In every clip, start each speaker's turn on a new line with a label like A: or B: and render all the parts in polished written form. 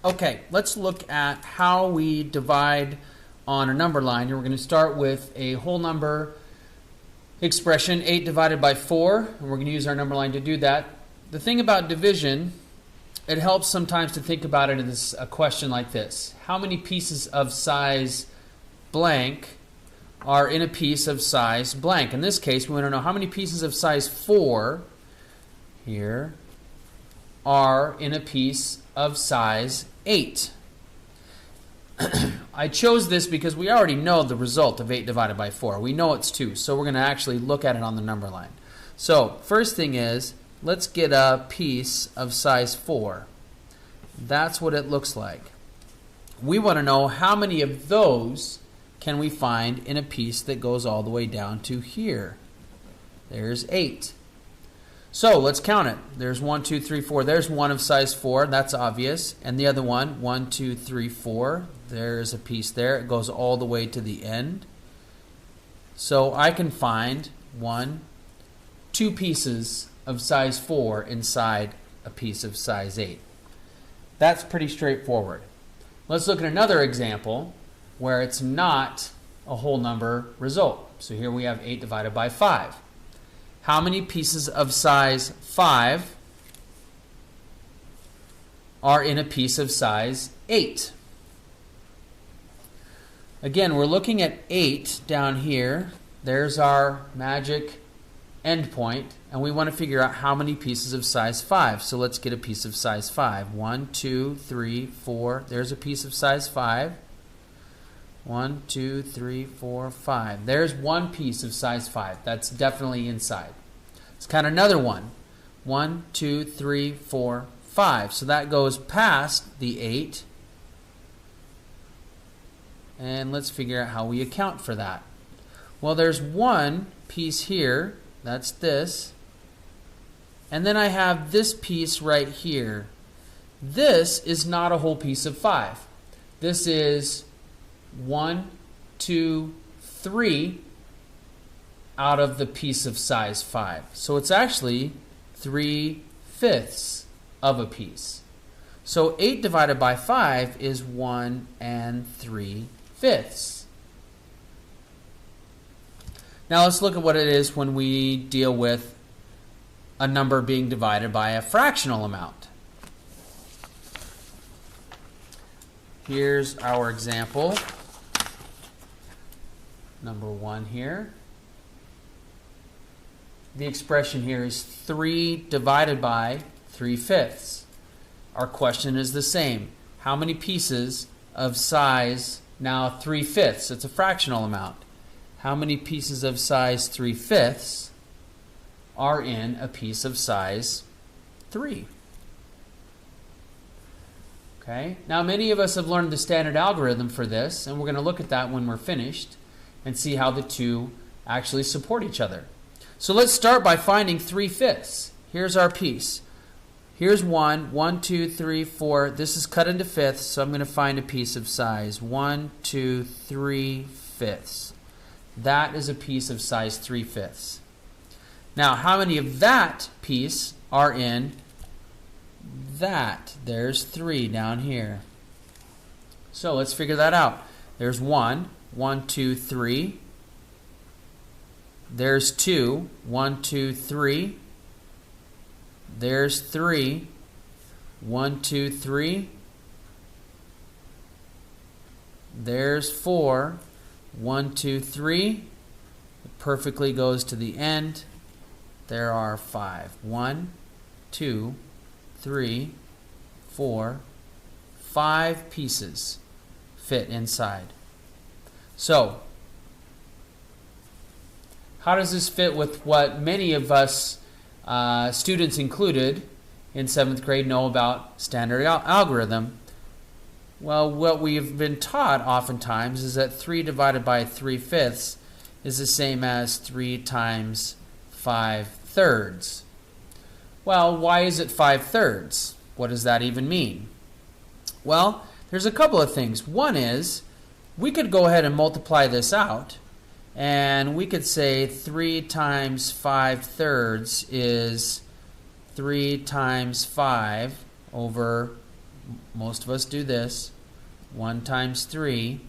A: Okay, let's look at how we divide on a number line. Here we're going to start with a whole number expression, 8 divided by 4, and we're going to use our number line to do that. The thing about division, it helps sometimes to think about it as a question like this. How many pieces of size blank are in a piece of size blank? In this case, we want to know how many pieces of size 4 here are in a piece of size 8. I chose this because we already know the result of 8 divided by 4. We know it's 2, so we're going to actually look at it on the number line. So, first thing is, let's get a piece of size 4. That's what it looks like. We want to know how many of those can we find in a piece that goes all the way down to here. There's 8. So let's count it. There's 1, 2, 3, 4. There's one of size 4. That's obvious. And the other one, 1, 2, 3, 4. There's a piece there. It goes all the way to the end. So I can find 2 pieces of size 4 inside a piece of size 8. That's pretty straightforward. Let's look at another example where it's not a whole number result. So here we have 8 divided by 5. How many pieces of size 5 are in a piece of size 8? Again, we're looking at 8 down here. There's our magic endpoint, and we want to figure out how many pieces of size 5. So let's get a piece of size 5. 1, 2, 3, 4. There's a piece of size 5. 1, 2, 3, 4, 5. There's one piece of size 5. That's definitely inside. Let's count another one. 1, 2, 3, 4, 5. So that goes past the 8. And let's figure out how we account for that. Well, there's one piece here. That's this. And then I have this piece right here. This is not a whole piece of 5. This is 1, 2, 3 out of the piece of size 5. So it's actually 3/5 of a piece. So 8 divided by 5 is 1 3/5. Now let's look at what it is when we deal with a number being divided by a fractional amount. Here's our example. Number 1 here. The expression here is 3 divided by 3/5. Our question is the same. How many pieces of size, now 3/5, it's a fractional amount. How many pieces of size 3/5 are in a piece of size 3? Okay. Now many of us have learned the standard algorithm for this, and we're going to look at that when we're finished and see how the two actually support each other. So let's start by finding 3/5. Here's our piece. Here's 1, 1, 2, 3, 4. This is cut into fifths, so I'm going to find a piece of size 1, 2, 3/5. That is a piece of size 3/5. Now, how many of that piece are in that? There's 3 down here. So let's figure that out. There's 1, 1, 2, 3. There's 2, 1, 2, 3. There's 3, 1, 2, 3. There's 4, 1, 2, 3. It perfectly goes to the end. There are 5. 1, 2, 3, 4, 5 pieces fit inside. So, how does this fit with what many of us students included in 7th grade know about standard algorithm? Well, what we've been taught oftentimes is that 3 divided by 3/5 is the same as 3 times 5/3. Well, why is it 5/3? What does that even mean? Well, there's a couple of things. One is, we could go ahead and multiply this out, and we could say 3 times 5/3 is 3 times 5 over most of us do this, 1 times 3,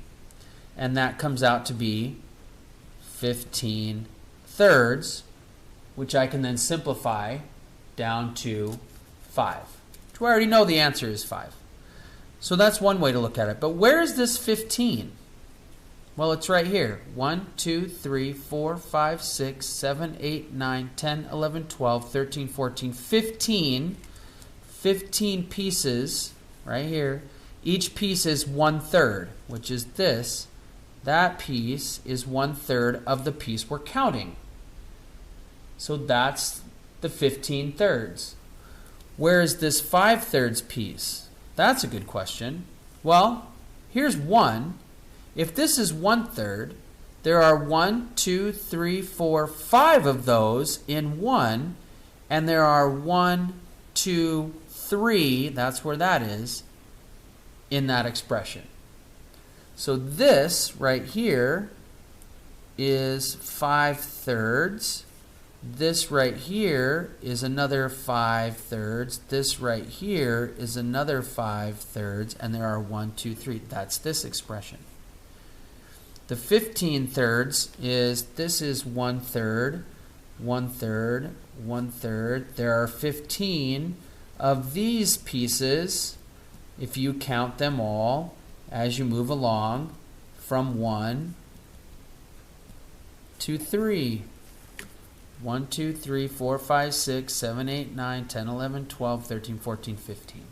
A: and that comes out to be 15 thirds, which I can then simplify down to 5. Which we already know the answer is 5. So that's one way to look at it. But where is this 15? Well, it's right here. 1, 2, 3, 4, 5, 6, 7, 8, 9, 10, 11, 12, 13, 14, 15. 15 pieces right here. Each piece is 1/3, which is this. That piece is 1/3 of the piece we're counting. So that's the 15 thirds. Where is this 5/3 piece? That's a good question. Well, here's 1. If this is 1/3, there are 1, 2, 3, 4, 5 of those in 1, and there are 1, 2, 3, that's where that is, in that expression. So this right here is 5/3. This right here is another 5/3. This right here is another 5/3, and there are 1, 2, 3. That's this expression. The 15 thirds is, this is 1/3, 1/3, 1/3. There are 15 of these pieces, if you count them all as you move along from 1 to 3. 1, 2, 3, 4, 5, 6, 7, 8, 9, 10, 11, 12, 13, 14, 15.